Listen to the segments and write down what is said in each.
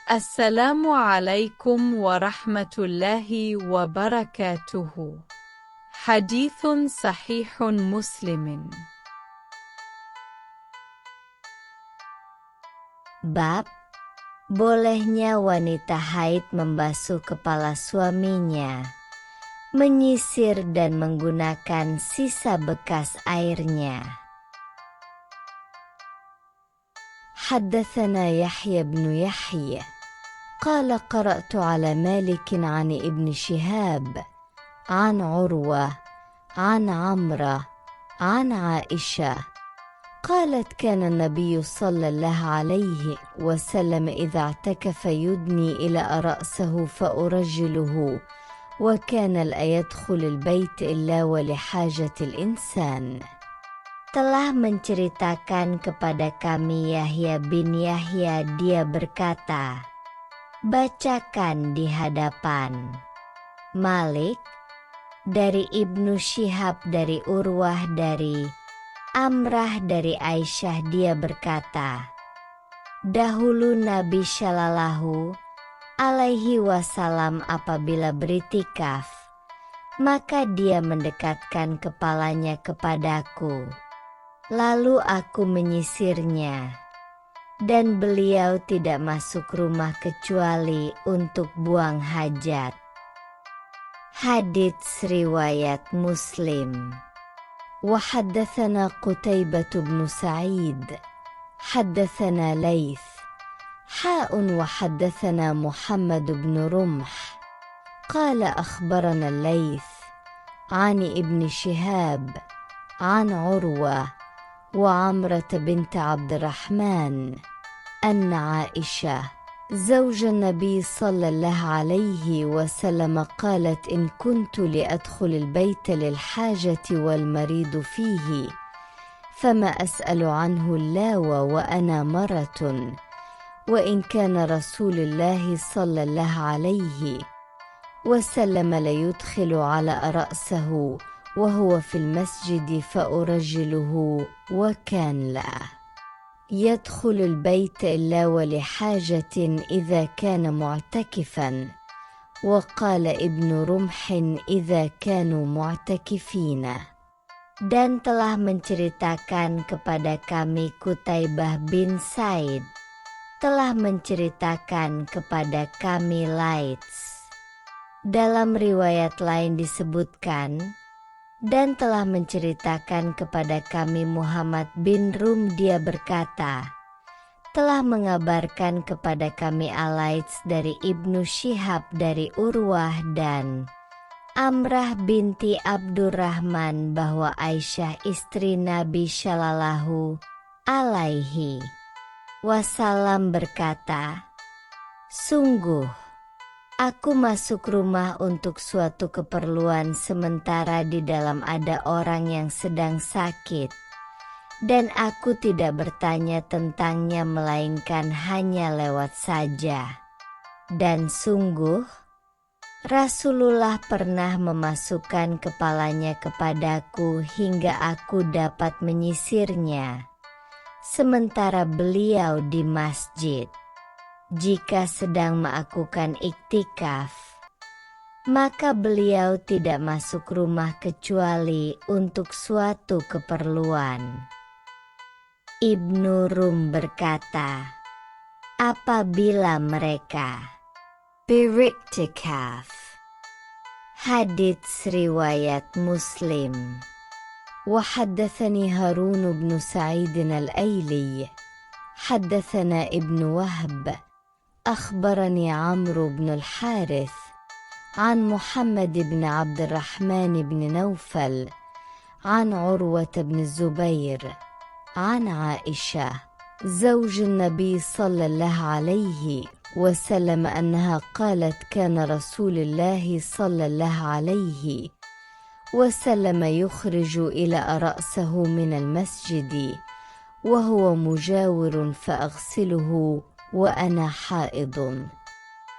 Assalamualaikum warahmatullahi wabarakatuh. Hadithun sahihun muslimin. Bab, bolehnya wanita haid membasuh kepala suaminya, menyisir dan menggunakan sisa bekas airnya. Haddatsana Yahya bin Yahya قال قرأت على مالك عن ابن شهاب عن عروة عن عمرة عن عائشة قالت كان النبي صلى الله عليه وسلم إذا اعتكف يدني إلى رأسه فأرجله وكان لا يدخل البيت إلا ولحاجة الإنسان. Telah menceritakan kepada kami Yahya bin Yahya, dia berkata, bacakan di hadapan Malik dari Ibnu Syihab dari Urwah dari Amrah dari Aisyah, dia berkata, dahulu Nabi Shallallahu alaihi wasallam apabila beritikaf, maka dia mendekatkan kepalanya kepadaku, lalu aku menyisirnya. Dan beliau tidak masuk rumah kecuali untuk buang hajat. Hadits riwayat Muslim. Wa haddatsana Qutaibah bin Sa'id haddatsana Laits wa haddatsana Muhammad bin Rumh qala akhbarana Laits an Ibn Shihab an Urwa وعمرة بنت عبد الرحمن أن عائشة زوج النبي صلى الله عليه وسلم قالت إن كنت لأدخل البيت للحاجة والمريض فيه فما أسأل عنه اللاوى وأنا مرة وإن كان رسول الله صلى الله عليه وسلم ليدخل على رأسه وهو في المسجد فأرجله وكان لا يدخل البيت إلا ولحاجة إذا كان معتكفا وقال ابن رمح إذا كانوا معتكفين. Dan telah menceritakan kepada kami Qutaibah bin Said, telah menceritakan kepada kami Laits. Dalam riwayat lain disebutkan, dan telah menceritakan kepada kami Muhammad bin Rum, dia berkata, telah mengabarkan kepada kami Alaits dari Ibnu Syihab dari Urwah dan Amrah binti Abdurrahman bahwa Aisyah istri Nabi Shallallahu alaihi wasallam berkata, sungguh aku masuk rumah untuk suatu keperluan sementara di dalam ada orang yang sedang sakit, dan aku tidak bertanya tentangnya melainkan hanya lewat saja. Dan sungguh, Rasulullah pernah memasukkan kepalanya kepadaku hingga aku dapat menyisirnya, sementara beliau di masjid. Jika sedang melakukan iktikaf, maka beliau tidak masuk rumah kecuali untuk suatu keperluan. Ibnu Rum berkata, apabila mereka beriktikaf. Hadits riwayat Muslim. Wa haddatsani Harun bin Sa'id al-Aili haddatsana Ibnu Wahb أخبرني عمرو بن الحارث عن محمد بن عبد الرحمن بن نوفل عن عروة بن الزبير عن عائشة زوج النبي صلى الله عليه وسلم أنها قالت كان رسول الله صلى الله عليه وسلم يخرج إلى رأسه من المسجد وهو مجاور فأغسله wa ana haidun.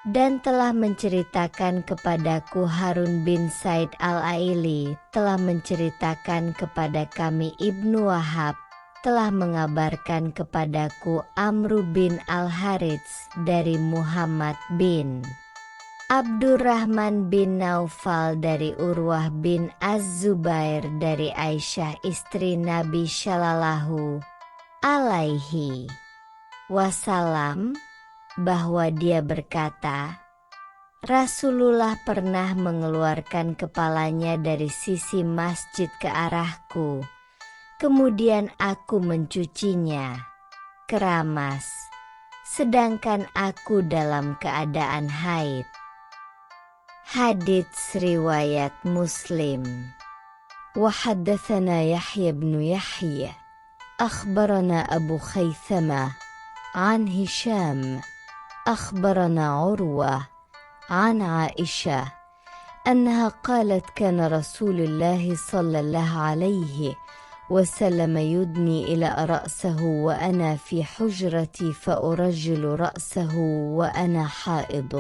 Dan telah menceritakan kepadaku Harun bin Said al-Aili, telah menceritakan kepada kami Ibnu Wahab, telah mengabarkan kepadaku Amru bin Al-Harits dari Muhammad bin Abdurrahman bin Naufal dari Urwah bin Az-Zubair dari Aisyah istri Nabi Shallallahu alaihi wasallam bahwa dia berkata, Rasulullah pernah mengeluarkan kepalanya dari sisi masjid ke arahku, kemudian aku mencucinya, keramas, sedangkan aku dalam keadaan haid. Hadits riwayat Muslim. Wa haddatsana Yahya bin Yahya akhbarana Abu Khaythama an Hisham akhbarana Urwah an Aisyah annaha qalat kana Rasulullah sallallahu alaihi وسلم يدني إلى رأسه وأنا في حجرتي فأرجل رأسه وأنا حائض.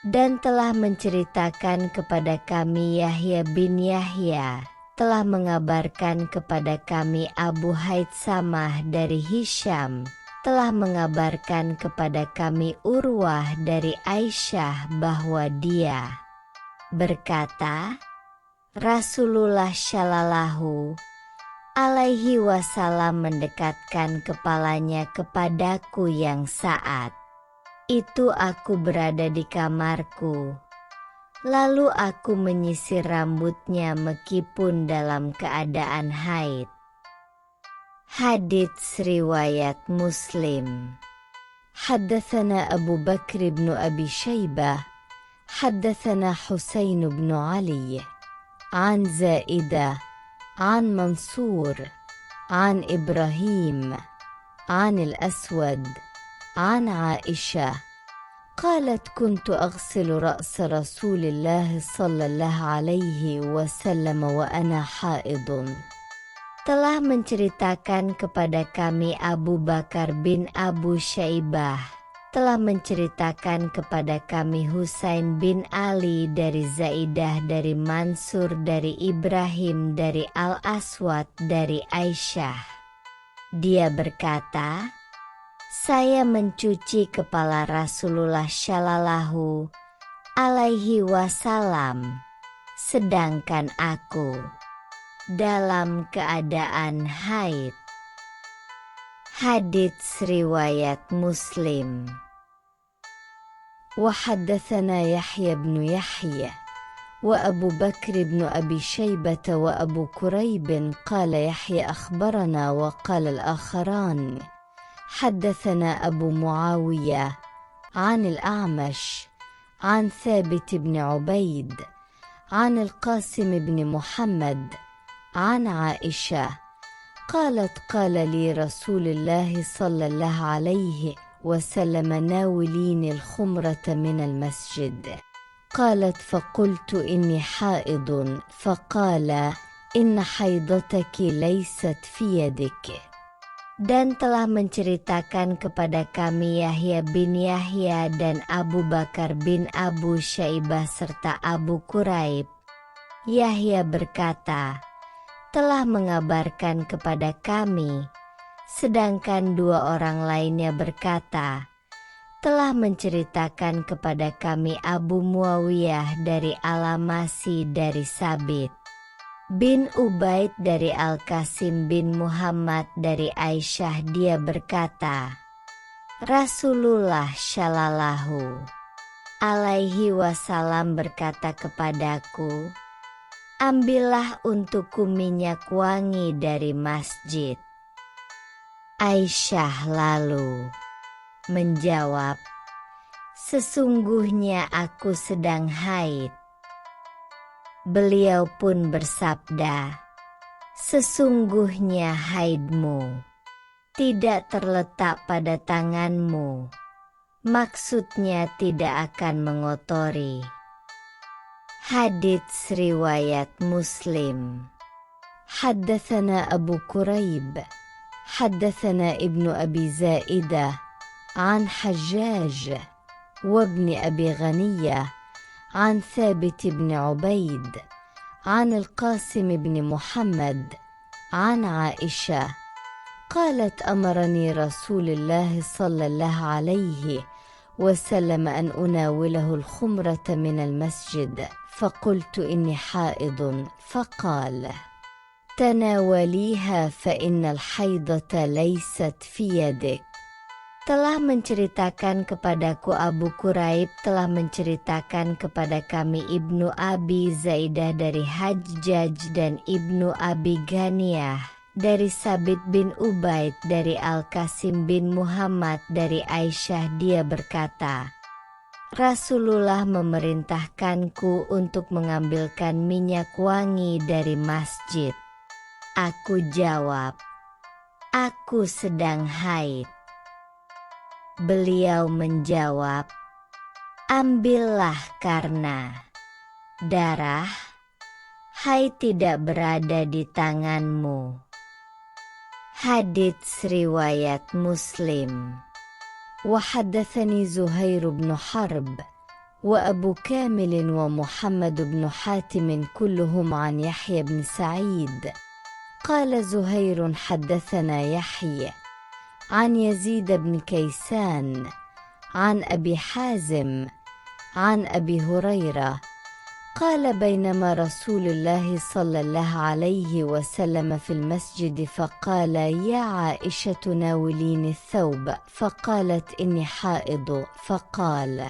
Dan telah menceritakan kepada kami Yahya bin Yahya, telah mengabarkan kepada kami Abu Haitsamah dari Hisham, telah mengabarkan kepada kami Urwah dari Aisyah bahwa dia berkata, Rasulullah Shallallahu alaihi wasallam mendekatkan kepalanya kepadaku yang saat itu aku berada di kamarku. Lalu aku menyisir rambutnya meskipun dalam keadaan haid. Hadits riwayat Muslim. Haddatsana Abu Bakr bin Abi Shaybah, haddatsana Husain bin Ali, an Zaidah, عن منصور عن إبراهيم عن الأسود عن عائشة قالت كنت أغسل رأس رسول الله صلى الله عليه وسلم وأنا حائض. Telah menceritakan kepada kami Abu Bakar bin Abu Syaibah, telah menceritakan kepada kami Husain bin Ali dari Zaidah dari Mansur dari Ibrahim dari Al-Aswad dari Aisyah. Dia berkata, saya mencuci kepala Rasulullah Shallallahu alaihi wasallam, sedangkan aku dalam keadaan haid. Hadits riwayat Muslim. وحدثنا يحيى بن يحيى وأبو بكر بن أبي شيبة وأبو كريب قال يحيى أخبرنا وقال الآخران حدثنا أبو معاوية عن الأعمش عن ثابت بن عبيد عن القاسم بن محمد عن عائشة قالت قال لي رسول الله صلى الله عليه وسلم ناوليني الخمرة من المسجد. قالت فقلت إني حائض فقال إن حيضتك ليست في يدك. Dan telah menceritakan kepada kami Yahya bin Yahya dan Abu Bakar bin Abu Syaibah serta Abu Kuraib. Yahya berkata, telah mengabarkan kepada kami, sedangkan dua orang lainnya berkata, telah menceritakan kepada kami Abu Muawiyah dari Al-Amasi dari Sabit bin Ubaid dari Al-Qasim bin Muhammad dari Aisyah. Dia berkata, Rasulullah Shallallahu alaihi wasallam berkata kepadaku, ambillah untukku minyak wangi dari masjid. Aisyah lalu menjawab, sesungguhnya aku sedang haid. Beliau pun bersabda, sesungguhnya haidmu tidak terletak pada tanganmu, maksudnya tidak akan mengotori. Hadits riwayat Muslim. Haddatsana Abu Kuraib, haddatsana Ibnu Abi Zaidah an Hajjaj wa ibn Abi Ghaniyah an Thabit ibn Ubaid an Al-Qasim ibn Muhammad an Aisyah قالت أمرني رسول الله صلى الله عليه وسلم أن أناوله الخمرة من المسجد، فقلت إني حائض، فقال تناوليها فإن الحيضة ليست في يدك. Telah menceritakan kepadaku Abu Quraib telah menceritakan kepada kami Ibnu Abi Zaidah dari Hajjaj dan Ibnu Abi Ghaniyah dari Sabit bin Ubaid dari Al-Qasim bin Muhammad dari Aisyah. Dia berkata, Rasulullah memerintahkanku untuk mengambilkan minyak wangi dari masjid. Aku jawab, aku sedang haid. Beliau menjawab, ambillah karena darah haid tidak berada di tanganmu. Hadits riwayat Muslim. وحدثني زهير بن حرب وأبو كامل ومحمد بن حاتم كلهم عن يحيى بن سعيد قال زهير حدثنا يحيى عن يزيد بن كيسان عن أبي حازم عن أبي هريرة قال بينما رسول الله صلى الله عليه وسلم في المسجد فقال يا عائشة ناوليني الثوب، فقالت إني حائض، فقال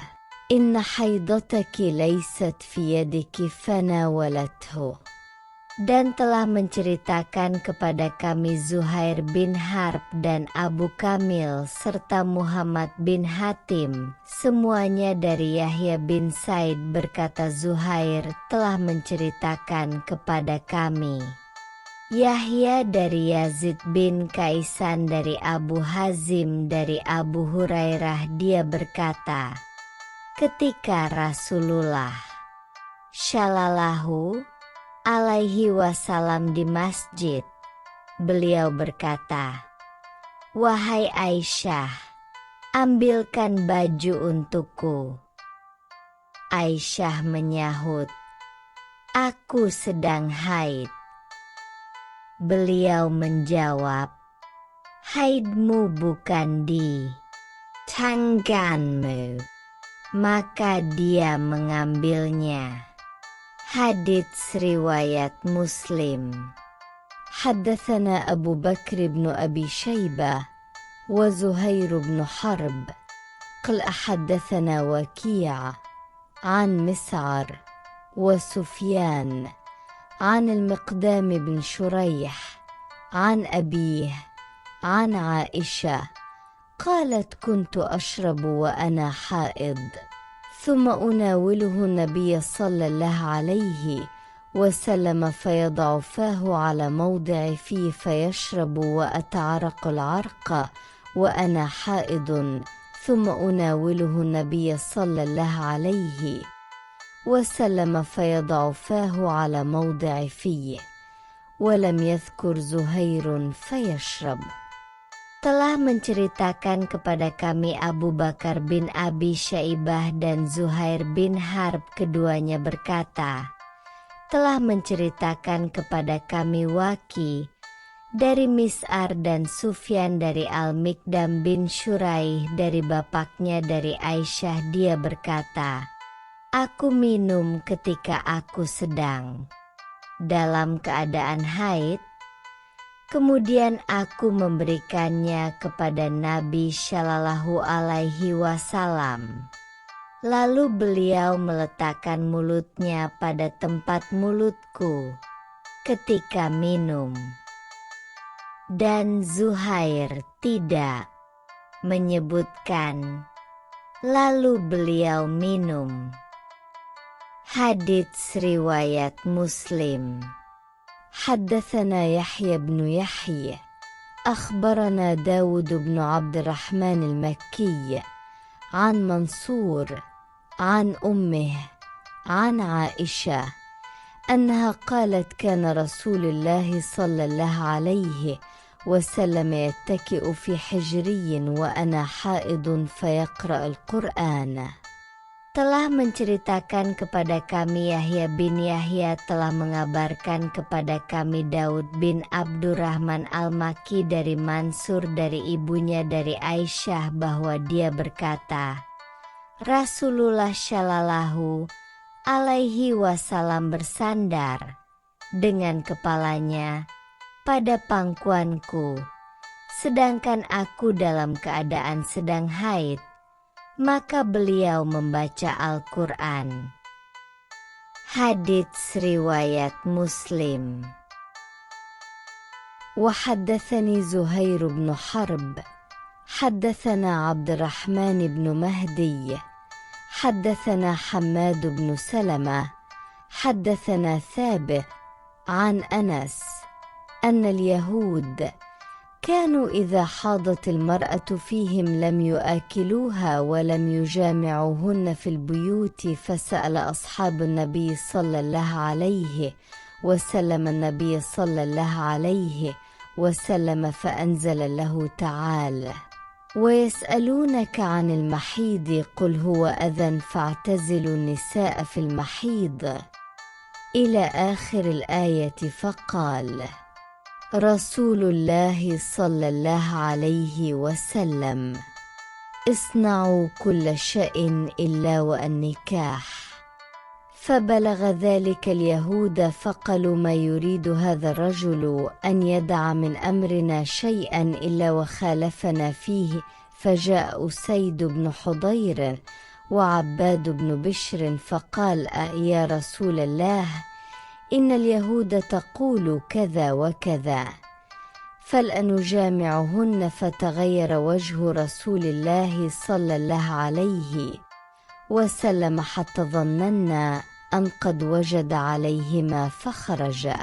إن حيضتك ليست في يدك، فناولته. Dan telah menceritakan kepada kami Zuhair bin Harb dan Abu Kamil serta Muhammad bin Hatim, semuanya dari Yahya bin Said berkata Zuhair telah menceritakan kepada kami. Yahya dari Yazid bin Kaisan dari Abu Hazim dari Abu Hurairah, dia berkata, ketika Rasulullah Shallallahu alaihi wasallam di masjid, beliau berkata, wahai Aisyah, ambilkan baju untukku. Aisyah menyahut, aku sedang haid. Beliau menjawab, haidmu bukan di tanganmu. Maka dia mengambilnya. Hadits riwayat Muslim. Haddathana Abu Bakr ibn Abi Shaybah wa Zuhair ibn Harb qala haddathana Waki' an Mis'ar wa Sufyan an al-Miqdam ibn Shurayh an أبيه عن عائشة قالت كنت أشرب وأنا حائض ثم أناوله النبي صلى الله عليه وسلم فيضع فاه على موضع فيه فيشرب وأتعرق العرق وأنا حائض ثم أناوله النبي صلى الله عليه وسلم فيضع فاه على موضع فيه ولم يذكر زهير فيشرب. Telah menceritakan kepada kami Abu Bakar bin Abi Syaibah dan Zuhair bin Harb, keduanya berkata, telah menceritakan kepada kami Waki dari Mis'ar dan Sufyan dari Al-Miqdam bin Shuraih dari bapaknya dari Aisyah, dia berkata, aku minum ketika aku sedang dalam keadaan haid. Kemudian aku memberikannya kepada Nabi Shallallahu Alaihi Wasallam. Lalu beliau meletakkan mulutnya pada tempat mulutku ketika minum. Dan Zuhair tidak menyebutkan, lalu beliau minum. Hadits riwayat Muslim. حدثنا يحيى بن يحيى أخبرنا داود بن عبد الرحمن المكي عن منصور عن أمه عن عائشة أنها قالت كان رسول الله صلى الله عليه وسلم يتكئ في حجري وأنا حائض فيقرأ القرآن. telah menceritakan kepada kami Yahya bin Yahya telah mengabarkan kepada kami Daud bin Abdurrahman Al-Makki dari Mansur dari ibunya dari Aisyah bahwa dia berkata, Rasulullah Shallallahu alaihi wasallam bersandar dengan kepalanya pada pangkuanku, sedangkan aku dalam keadaan sedang haid. Maka beliau membaca Al-Quran. Hadits riwayat Muslim. وحدثني زهير بن حرب حدثنا عبد الرحمن بن مهدي حدثنا حماد بن سلمة حدثنا ثابت عن أنس أن اليهود كانوا إذا حاضت المرأة فيهم لم يؤكلوها ولم يجامعوهن في البيوت فسأل أصحاب النبي صلى الله عليه وسلم النبي صلى الله عليه وسلم فأنزل له تعالى ويسألونك عن المحيض قل هو أذى فاعتزلوا النساء في المحيض إلى آخر الآية فقال رسول الله صلى الله عليه وسلم اصنعوا كل شيء إلا والنكاح فبلغ ذلك اليهود فقالوا ما يريد هذا الرجل أن يدع من أمرنا شيئا إلا وخالفنا فيه فجاء أسيد بن حضير وعباد بن بشر فقال يا رسول الله إن اليهود تقول كذا وكذا فلنجامعهن فتغير وجه رسول الله صلى الله عليه وسلم حتى ظننا أن قد وجد عليهما فخرجا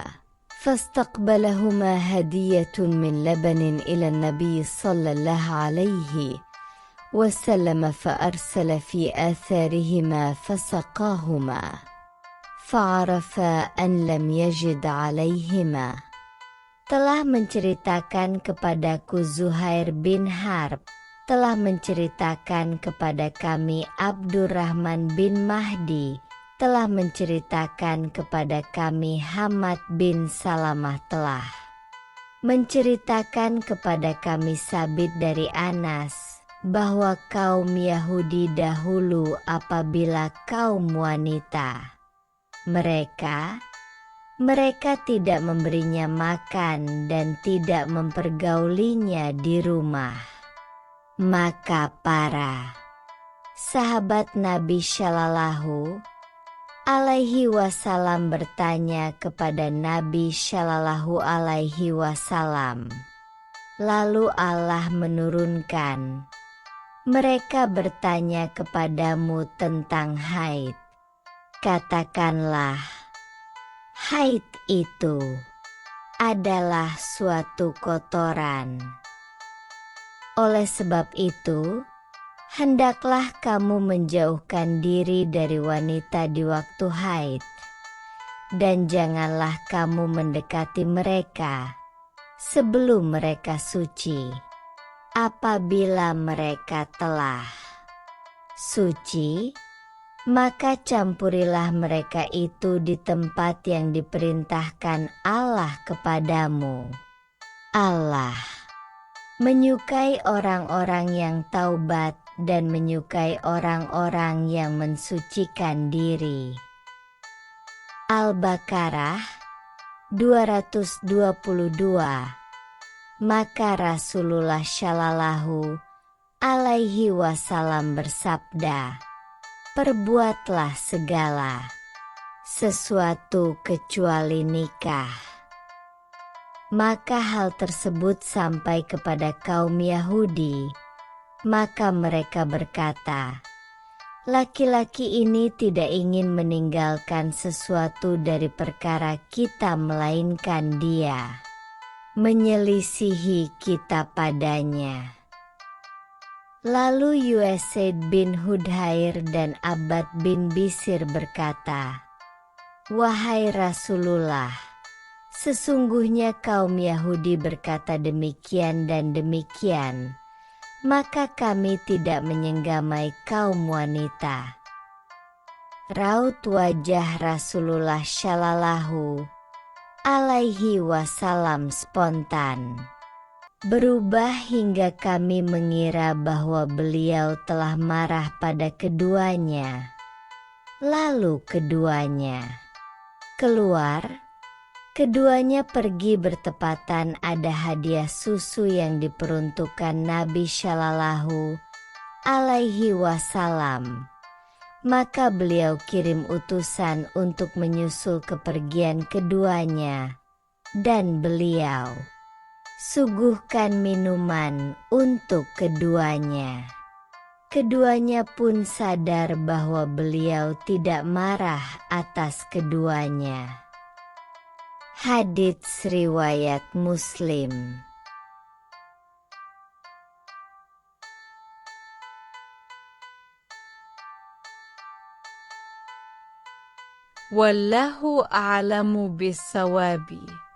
فاستقبلهما هدية من لبن إلى النبي صلى الله عليه وسلم فأرسل في آثارهما فسقاهما فعرف أن لم يجد عليهما. Telah menceritakan kepadaku Zuhair bin Harb, telah menceritakan kepada kami Abdurrahman bin Mahdi, telah menceritakan kepada kami Hamad bin Salamah telah menceritakan kepada kami Sabit dari Anas, bahwa kaum Yahudi dahulu apabila kaum wanita mereka tidak memberinya makan dan tidak mempergaulinya di rumah. Maka para sahabat Nabi Shallallahu alaihi wasallam bertanya kepada Nabi Shallallahu alaihi wasallam. Lalu Allah menurunkan, mereka bertanya kepadamu tentang haid. Katakanlah, haid itu adalah suatu kotoran. Oleh sebab itu, hendaklah kamu menjauhkan diri dari wanita di waktu haid, dan janganlah kamu mendekati mereka sebelum mereka suci. Apabila mereka telah suci, maka campurilah mereka itu di tempat yang diperintahkan Allah kepadamu. Allah menyukai orang-orang yang taubat dan menyukai orang-orang yang mensucikan diri. Al-Baqarah 222. Maka Rasulullah Shallallahu alaihi wasallam bersabda, perbuatlah segala sesuatu kecuali nikah. Maka hal tersebut sampai kepada kaum Yahudi, maka mereka berkata, laki-laki ini tidak ingin meninggalkan sesuatu dari perkara kita melainkan dia menyelisihi kita padanya. Lalu Usaid bin Hudhair dan Abbad bin Bisir berkata, wahai Rasulullah, sesungguhnya kaum Yahudi berkata demikian dan demikian, maka kami tidak menyenggamai kaum wanita. Raut wajah Rasulullah Shallallahu Alaihi Wasallam spontan berubah hingga kami mengira bahwa beliau telah marah pada keduanya. Lalu keduanya keluar. Keduanya pergi bertepatan ada hadiah susu yang diperuntukkan Nabi Shallallahu Alaihi Wasallam. Maka beliau kirim utusan untuk menyusul kepergian keduanya, dan beliau suguhkan minuman untuk keduanya. Keduanya pun sadar bahwa beliau tidak marah atas keduanya. Hadits riwayat Muslim. Wallahu a'lamu bis-sawabi.